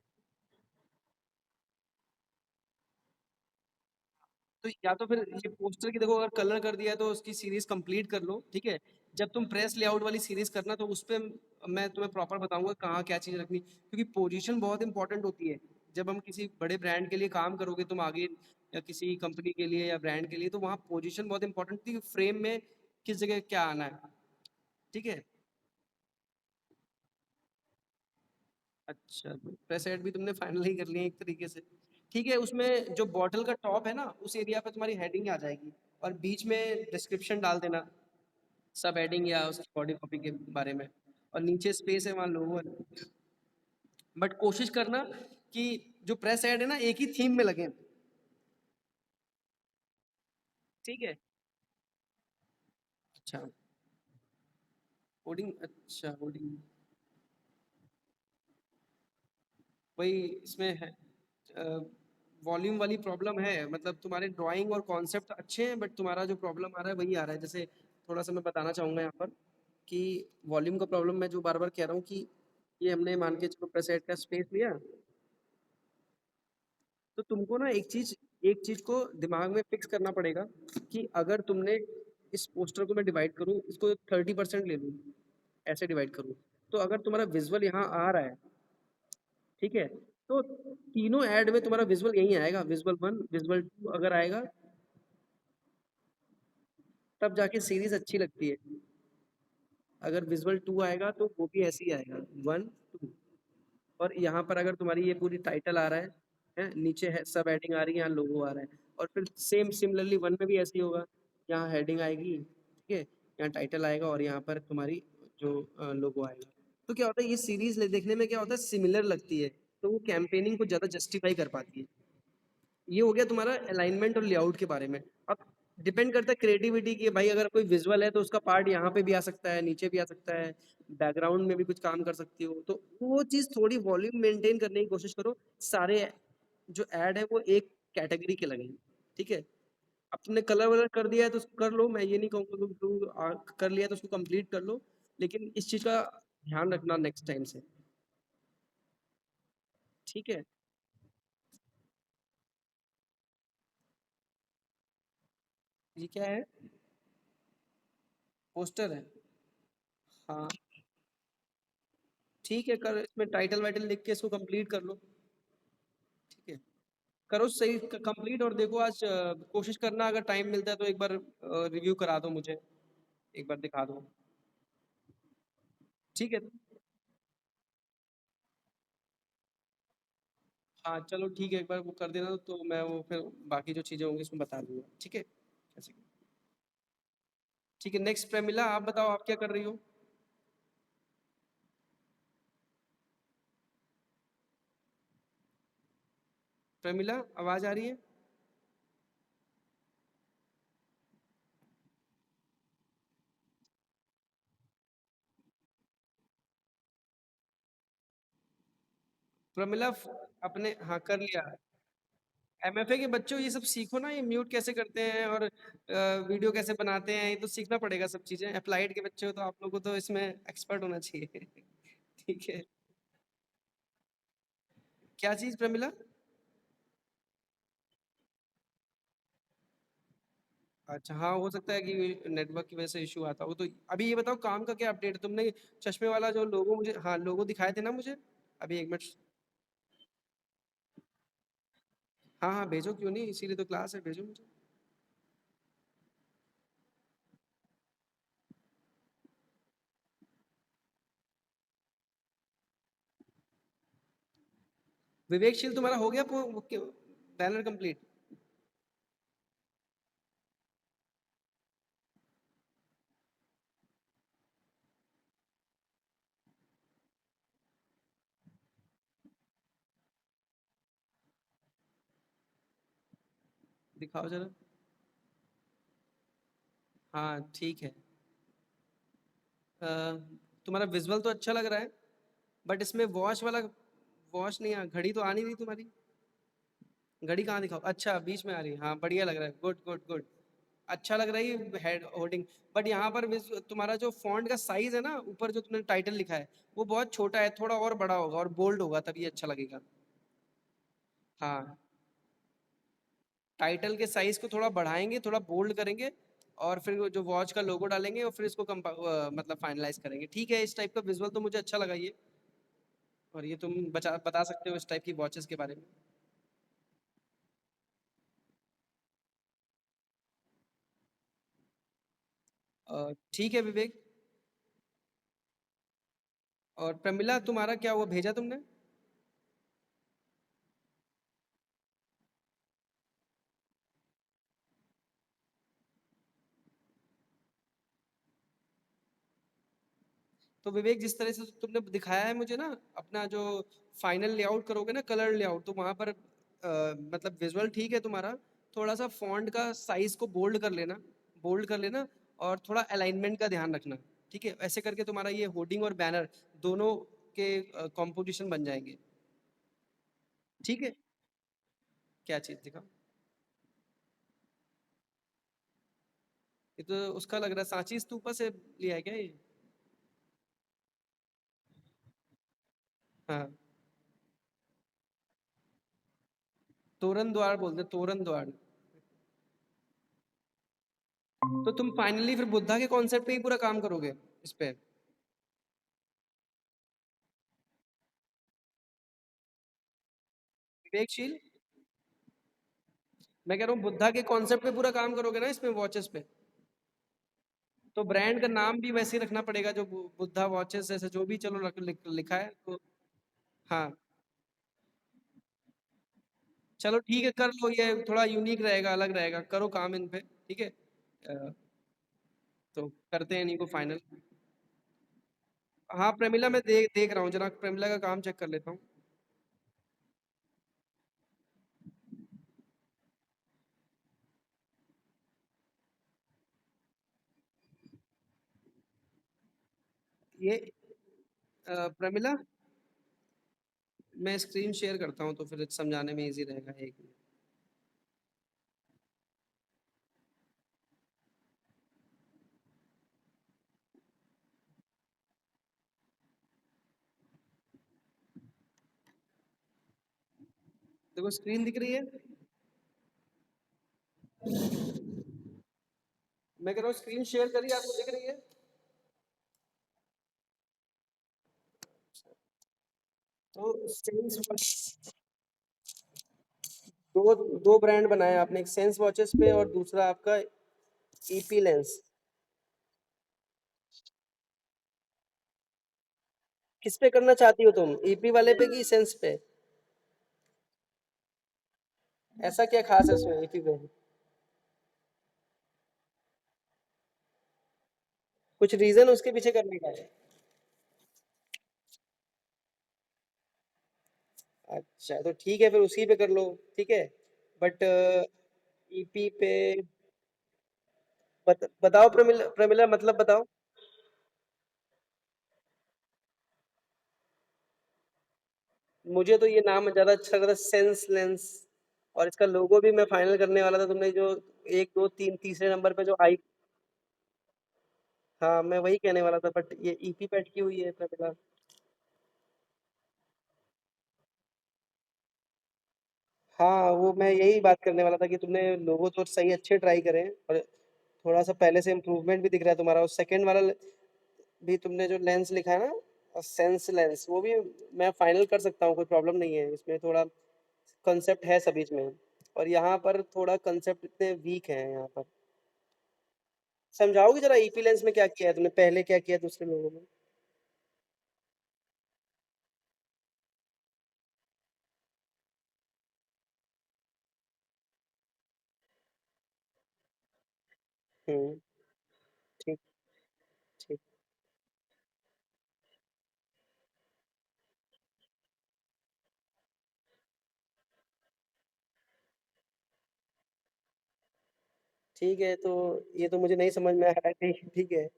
तो या तो फिर ये पोस्टर की देखो, अगर कलर कर दिया है तो उसकी सीरीज कंप्लीट कर लो, ठीक है। जब तुम प्रेस लेआउट वाली सीरीज करना तो उस पे मैं तुम्हें प्रॉपर बताऊंगा कहाँ क्या चीज रखनी, क्योंकि पोजीशन बहुत इंपॉर्टेंट होती है। जब हम किसी बड़े ब्रांड के लिए काम करोगे तुम आगे, या किसी कंपनी के लिए या ब्रांड के लिए, तो वहाँ पोजीशन बहुत इंपॉर्टेंट थी, फ्रेम में किस जगह क्या आना है, ठीक है। अच्छा, प्रेस ऐड भी तुमने फाइनल ही कर लिया एक तरीके से। ठीक है, उसमें जो बॉटल का टॉप है ना उस एरिया पे तुम्हारी हेडिंग आ जाएगी, और बीच में डिस्क्रिप्शन डाल देना, सब हेडिंग या उसकी बॉडी कॉपी के बारे में, और नीचे स्पेस है वहाँ लोगो है। बट कोशिश करना कि जो प्रेस ऐड है ना एक ही थीम में लगे, ठीक है। अच्छा, कोडिंग, अच्छा कोडिंग, वही इसमें है, वॉल्यूम वाली प्रॉब्लम है, मतलब तुम्हारे ड्राइंग और कॉन्सेप्ट अच्छे हैं, बट तुम्हारा जो प्रॉब्लम आ रहा है वही आ रहा है। जैसे थोड़ा सा मैं बताना चाहूंगा यहाँ पर कि वॉल्यूम का प्रॉब्लम मैं जो बार बार कह रहा हूँ कि ये हमने मान के चलो प्रेसेट का स्पेस लिया, तो तुमको ना एक चीज को दिमाग में फिक्स करना पड़ेगा कि अगर तुमने इस पोस्टर को मैं डिवाइड करूँ, इसको 30% ले लूँ, ऐसे डिवाइड करूँ, तो अगर तुम्हारा विजुअल यहाँ आ रहा है, ठीक है, तो तीनों ऐड में तुम्हारा विजुअल यहीं आएगा, विजुअल वन, विजुअल टू अगर आएगा, तब जाके सीरीज अच्छी लगती है। अगर विजुअल टू आएगा तो वो भी ऐसे ही आएगा, वन टू। और यहाँ पर अगर तुम्हारी ये पूरी टाइटल आ रहा है नीचे है सब हेडिंग आ रही है, यहाँ लोगो आ रहा है, और फिर सेम सिमिलरली वन में भी ऐसे ही होगा, यहाँ हेडिंग आएगी, ठीक है, यहाँ टाइटल आएगा और यहाँ पर तुम्हारी जो लोगो आएगा। तो क्या होता है, ये सीरीज देखने में क्या होता है, सिमिलर लगती है, तो वो कैंपेनिंग को ज्यादा जस्टिफाई कर पाती है। ये हो गया तुम्हारा अलाइनमेंट और लेआउट के बारे में। अब डिपेंड करता है क्रिएटिविटी की, भाई अगर कोई विजुअल है तो उसका पार्ट यहाँ पे भी आ सकता है, नीचे भी आ सकता है, बैकग्राउंड में भी कुछ काम कर सकती हो, तो वो चीज़ थोड़ी वॉल्यूम मेंटेन करने की कोशिश करो। सारे जो ऐड है वो एक कैटेगरी के लगेंगे, ठीक है। अब तुमने कलर वलर कर दिया है तो उसको कर लो, मैं ये नहीं कहूँगा कि कर लिया तो उसको कंप्लीट कर लो, लेकिन इस चीज़ का ध्यान रखना नेक्स्ट टाइम से, ठीक है। ये क्या है, पोस्टर है, हाँ ठीक है, कर इसमें टाइटल वाइटल लिख के इसको कंप्लीट कर लो, ठीक है। करो सही कंप्लीट, और देखो आज कोशिश करना अगर टाइम मिलता है तो एक बार रिव्यू करा दो मुझे, एक बार दिखा दो, ठीक है। हाँ चलो ठीक है, एक बार वो कर देना तो मैं वो फिर बाकी जो चीज़ें होंगी उसमें बता दूंगा, ठीक है, कैसे। ठीक है, नेक्स्ट प्रेमिला आप बताओ, आप क्या कर रही हो। प्रेमिला आवाज़ आ रही है। प्रमिला अपने हाँ कर लिया। एमएफए के बच्चों ये सब सीखो ना, ये म्यूट कैसे करते हैं और वीडियो कैसे बनाते हैं, ये तो सीखना पड़ेगा सब चीजें। अप्लाइड के बच्चे हो तो आप लोगों को तो इसमें एक्सपर्ट होना चाहिए। ठीक है। क्या चीज प्रमिला। अच्छा हाँ, हो सकता है कि नेटवर्क की वजह से इशू आता हो। तो अभी ये बताओ काम का क्या अपडेट है, तुमने चश्मे वाला जो लोगो मुझे, हाँ लोगो दिखाए थे ना मुझे, अभी एक मिनट। हाँ हाँ भेजो, क्यों नहीं, इसीलिए तो क्लास है, भेजो मुझे। विवेकशील तुम्हारा हो गया बैनर कंप्लीट। दिखाओ जरा। हाँ ठीक है। अ, तुम्हारा विजुअल तो अच्छा लग रहा है, बट इसमें वॉच वाला, वॉच नहीं, घड़ी तो आ नहीं रही तुम्हारी। घड़ी कहाँ दिखाओ, अच्छा बीच में आ रही है, हाँ बढ़िया लग रहा है, गुड गुड गुड। अच्छा लग रही है हेड होर्डिंग। बट यहाँ पर तुम्हारा जो फॉन्ट का साइज है ना, ऊपर जो तुमने टाइटल लिखा है वो बहुत छोटा है, थोड़ा और बड़ा होगा और बोल्ड होगा तभी अच्छा लगेगा। हाँ, टाइटल के साइज को थोड़ा बढ़ाएंगे, थोड़ा बोल्ड करेंगे, और फिर वो जो वॉच का लोगो डालेंगे और फिर इसको मतलब फाइनलाइज करेंगे, ठीक है। इस टाइप का विजुअल तो मुझे अच्छा लगा ये। और ये तुम बता सकते हो इस टाइप की वॉचेस के बारे में। ठीक है विवेक। और प्रमिला तुम्हारा क्या हुआ, भेजा तुमने। तो विवेक जिस तरह से तुमने दिखाया है मुझे ना, अपना जो फाइनल लेआउट करोगे ना, कलर लेआउट, तो वहां पर मतलब विजुअल ठीक है तुम्हारा, थोड़ा सा फॉन्ट का साइज को बोल्ड कर लेना, बोल्ड कर लेना, और थोड़ा अलाइनमेंट का ध्यान रखना, ठीक है। ऐसे करके तुम्हारा ये होर्डिंग और बैनर दोनों के कॉम्पोजिशन बन जाएंगे, ठीक है। क्या चीज दिखा। ये तो उसका लग रहा है, सांची स्तूपा से लिया है क्या ये। हाँ, तोरण द्वार बोलते हैं, तोरण द्वार। तो तुम फाइनली फिर बुद्धा के कॉन्सेप्ट पे ही पूरा काम करोगे इस पे। विवेकशील। मैं कह रहा हूँ बुद्धा के कॉन्सेप्ट पे पूरा काम करोगे ना इसमें वॉचेस पे, तो ब्रांड का नाम भी वैसे ही रखना पड़ेगा जो बुद्धा वॉचेस जैसे जो भी चलो लिखा है तो। हाँ चलो ठीक है, कर लो, ये थोड़ा यूनिक रहेगा, अलग रहेगा, करो काम इन पे, ठीक है। तो करते हैं इन्हीं को फाइनल। हाँ प्रेमिला मैं देख देख रहा हूँ, जरा प्रेमिला का काम चेक कर लेता हूँ। ये प्रमिला, मैं स्क्रीन शेयर करता हूँ तो फिर समझाने में इजी रहेगा, एक मिनट। देखो स्क्रीन दिख रही है, मैं कह रहा हूँ स्क्रीन शेयर करिए, आपको दिख रही है। तो सेंस, दो दो ब्रांड बनाए आपने, एक सेंस वॉचेस पे और दूसरा आपका ईपी लेंस। किस पे करना चाहती हो तुम, ईपी वाले पे कि सेंस पे? ऐसा क्या खास है उसमें ईपी पे? कुछ रीजन उसके पीछे करने का है? अच्छा तो ठीक है, फिर उसी पे कर लो, ठीक है। बट ईपी पे बताओ प्रमिला, प्रमिला मतलब बताओ। मुझे तो ये नाम ज्यादा अच्छा लग रहा है, सेंस लेंस। और इसका लोगो भी मैं फाइनल करने वाला था, तुमने जो एक दो तीन तीसरे नंबर पे जो आई। हाँ मैं वही कहने वाला था, बट ये ईपी पे अटकी हुई है प्रमिला। हाँ वो मैं यही बात करने वाला था कि तुमने लोगो तो सही अच्छे ट्राई करे हैं, और थोड़ा सा पहले से इम्प्रूवमेंट भी दिख रहा है तुम्हारा। और सेकंड वाला भी तुमने जो लेंस लिखा है ना, सेंस लेंस, वो भी मैं फाइनल कर सकता हूँ, कोई प्रॉब्लम नहीं है इसमें। थोड़ा कंसेप्ट है सभी में, और यहाँ पर थोड़ा कंसेप्ट इतने वीक है यहाँ पर। समझाओगे जरा ईपी लेंस में क्या किया है तुमने, पहले क्या किया दूसरे लोगों में? हम्म। ठीक। ठीक। ठीक है, तो ये तो मुझे नहीं समझ में आ रहा है, ठीक ठीक है।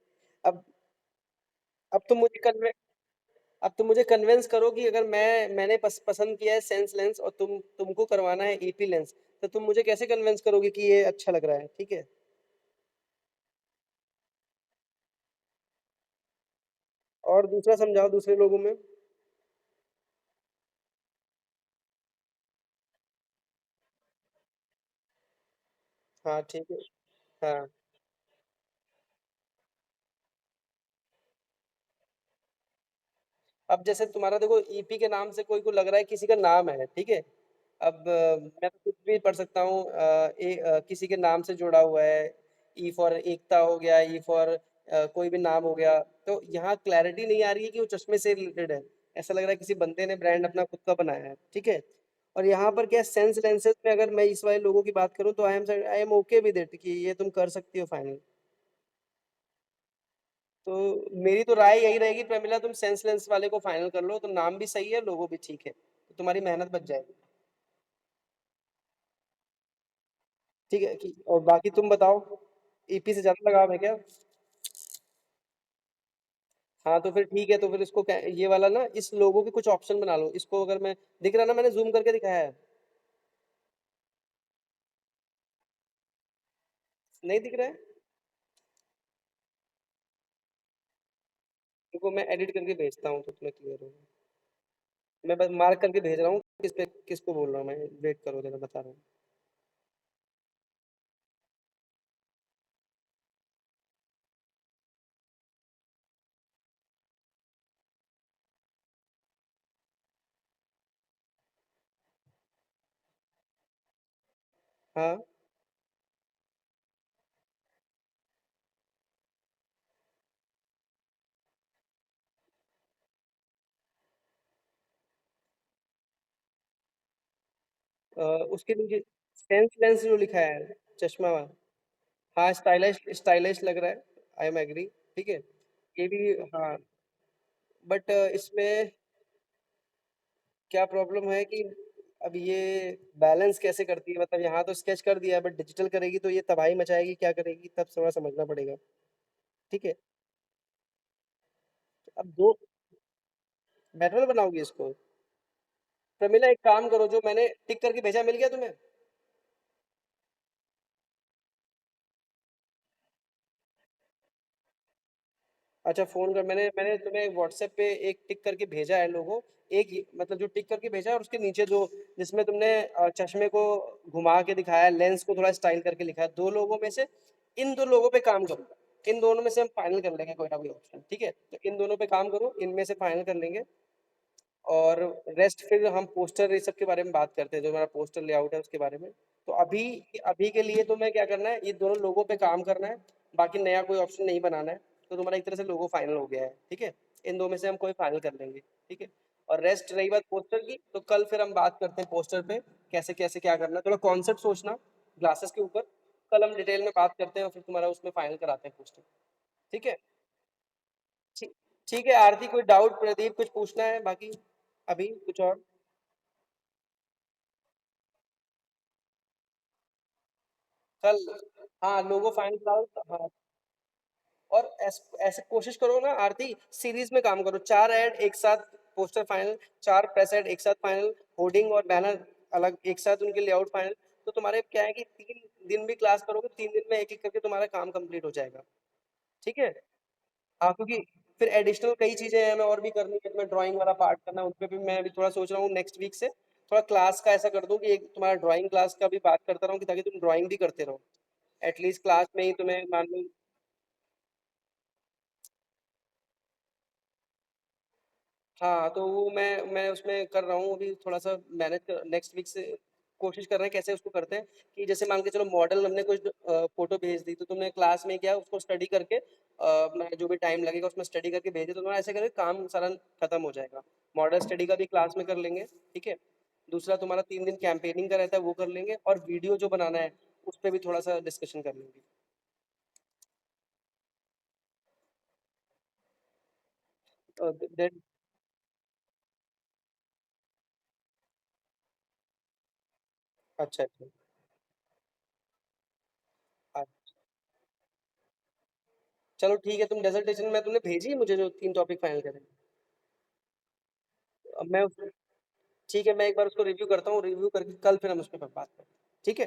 अब अब तुम मुझे कन्वे अब तुम मुझे कन्विंस करो कि अगर मैंने पसंद किया है सेंस लेंस और तुमको करवाना है ईपी लेंस, तो तुम मुझे कैसे कन्विंस करोगे कि ये अच्छा लग रहा है, ठीक है। और दूसरा समझाओ दूसरे लोगों में। हाँ ठीक है। हाँ, अब जैसे तुम्हारा देखो ईपी के नाम से कोई को लग रहा है किसी का नाम है, ठीक है। अब मैं तो कुछ भी पढ़ सकता हूँ, किसी के नाम से जुड़ा हुआ है। ई फॉर एकता हो गया, ई फॉर कोई भी नाम हो गया। तो यहाँ क्लैरिटी नहीं आ रही है कि वो चश्मे से रिलेटेड है। ऐसा लग रहा है किसी बंदे ने ब्रांड अपना खुद का बनाया है, ठीक है। और यहाँ पर क्या सेंस लेंसेज में अगर मैं इस वाले लोगों की बात करूँ तो I am okay with it कि ये तुम कर सकती हो फाइनल। तो मेरी तो राय यही रहेगी प्रमिला, तुम सेंस लेंस वाले को फाइनल कर लो, तो नाम भी सही है, लोगो भी ठीक है, तो तुम्हारी मेहनत बच जाएगी। ठीक है कि, और बाकी तुम बताओ, ईपी से ज्यादा लगाव है क्या? हाँ तो फिर ठीक है, तो फिर इसको ये वाला ना, इस लोगो के कुछ ऑप्शन बना लो, इसको अगर मैं दिख रहा ना, मैंने जूम करके दिखाया है। नहीं दिख रहा है? देखो मैं एडिट करके भेजता हूँ तो तुम्हें क्लियर होगा। मैं बस मार्क करके भेज रहा हूँ किस पे किसको बोल रहा हूँ मैं, वेट करो जरा, बता रहा हूँ। हाँ। उसके नीचे सेंस लेंस जो लिखा है, चश्मा वाला। हाँ, स्टाइलिश स्टाइलिश लग रहा है। I am agree. ठीक है। ये भी। हाँ। बट इसमें क्या प्रॉब्लम है कि अब ये बैलेंस कैसे करती है, मतलब यहाँ तो स्केच कर दिया है, बट डिजिटल करेगी तो ये तबाही मचाएगी, क्या करेगी, तब थोड़ा समझना पड़ेगा। ठीक है। अब दो मैनुअल बनाओगी इसको? प्रमिला, एक काम करो, जो मैंने टिक करके भेजा मिल गया तुम्हें? अच्छा, फोन कर, मैंने मैंने तुम्हें व्हाट्सएप पे एक टिक करके भेजा है लोगो। मतलब जो टिक करके भेजा है, और उसके नीचे जो, जिसमें तुमने चश्मे को घुमा के दिखाया है, लेंस को थोड़ा स्टाइल करके लिखा है, दो लोगों में से इन दो लोगों पे काम करूंगा। इन दोनों में से हम फाइनल कर लेंगे कोई ना कोई ऑप्शन। ठीक है, तो इन दोनों पे काम करो, इनमें से फाइनल कर लेंगे। और रेस्ट फिर हम पोस्टर ये सब के बारे में बात करते हैं, जो हमारा पोस्टर लेआउट है उसके बारे में। तो अभी अभी के लिए तुम्हें क्या करना है, ये दोनों लोगों पे काम करना है। बाकी नया कोई ऑप्शन नहीं बनाना है। तो तुम्हारा एक तरह से लोगो फाइनल हो गया है। ठीक है। इन दो में से हम कोई फाइनल कर लेंगे। ठीक है। और रेस्ट रही बात पोस्टर की, तो कल फिर हम बात करते हैं पोस्टर पे कैसे कैसे क्या करना है। थोड़ा कॉन्सेप्ट सोचना ग्लासेस के ऊपर। कल हम डिटेल में बात करते हैं और फिर तुम्हारा उसमें फाइनल कराते हैं पोस्टर। ठीक है। ठीक। ठीक है आरती, कोई डाउट, प्रदीप कुछ पूछना है बाकी अभी कुछ और? कल। हाँ, लोगो फाइनल कराओ हाँ। और ऐसे कोशिश करो ना आरती, सीरीज में काम करो, 4 ऐड एक साथ पोस्टर फाइनल, 4 प्रेस ऐड एक साथ फाइनल, होर्डिंग और बैनर अलग एक साथ उनके लेआउट फाइनल। तो तुम्हारे क्या है कि 3 दिन भी क्लास करोगे, 3 दिन में एक एक करके तुम्हारा काम कंप्लीट हो जाएगा। ठीक है। हाँ, क्योंकि फिर एडिशनल कई चीजें हैं हमें और भी करनी है, मैं ड्राइंग वाला पार्ट करना है, उन पे भी मैं अभी थोड़ा सोच रहा हूँ नेक्स्ट वीक से थोड़ा क्लास का ऐसा कर दूं कि एक तुम्हारा ड्राइंग क्लास का भी बात करता रहूँ, कि ताकि तुम ड्राइंग भी करते रहो, एटलीस्ट क्लास में ही तुम्हें मान लो। हाँ, तो वो मैं उसमें कर रहा हूँ अभी थोड़ा सा मैनेज कर, नेक्स्ट वीक से कोशिश कर रहे हैं कैसे उसको करते हैं। कि जैसे मान के चलो मॉडल हमने कुछ फोटो भेज दी, तो तुमने क्लास में क्या उसको स्टडी करके अपना जो भी टाइम लगेगा उसमें स्टडी करके भेजे, तो तुम्हारा ऐसे करके काम सारा खत्म हो जाएगा। मॉडल स्टडी का भी क्लास में कर लेंगे। ठीक है। दूसरा तुम्हारा 3 दिन कैंपेनिंग का रहता है, वो कर लेंगे, और वीडियो जो बनाना है उस पर भी थोड़ा सा डिस्कशन कर लेंगे। देन। अच्छा अच्छा। अच्छा, चलो ठीक है, तुम डेजर्टेशन में तुमने भेजी है मुझे जो 3 टॉपिक फाइनल करें। अब मैं ठीक है, मैं एक बार उसको रिव्यू करता हूँ, रिव्यू करके कल फिर हम उस पर बात करते हैं। ठीक है।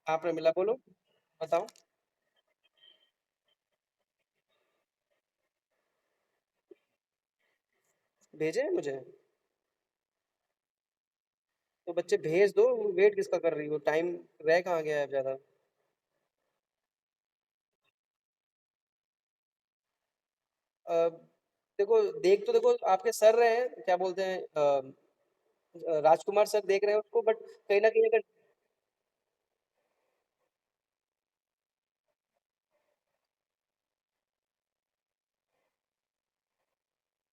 हाँ प्रमिला बोलो। बताओ। भेजे हैं मुझे? तो बच्चे भेज दो, वेट किसका कर रही हो, टाइम रह कहाँ गया है ज्यादा। अ, देखो, देख तो देखो आपके सर रहे हैं, क्या बोलते हैं राजकुमार सर देख रहे हैं उसको, बट कहीं ना कहीं अगर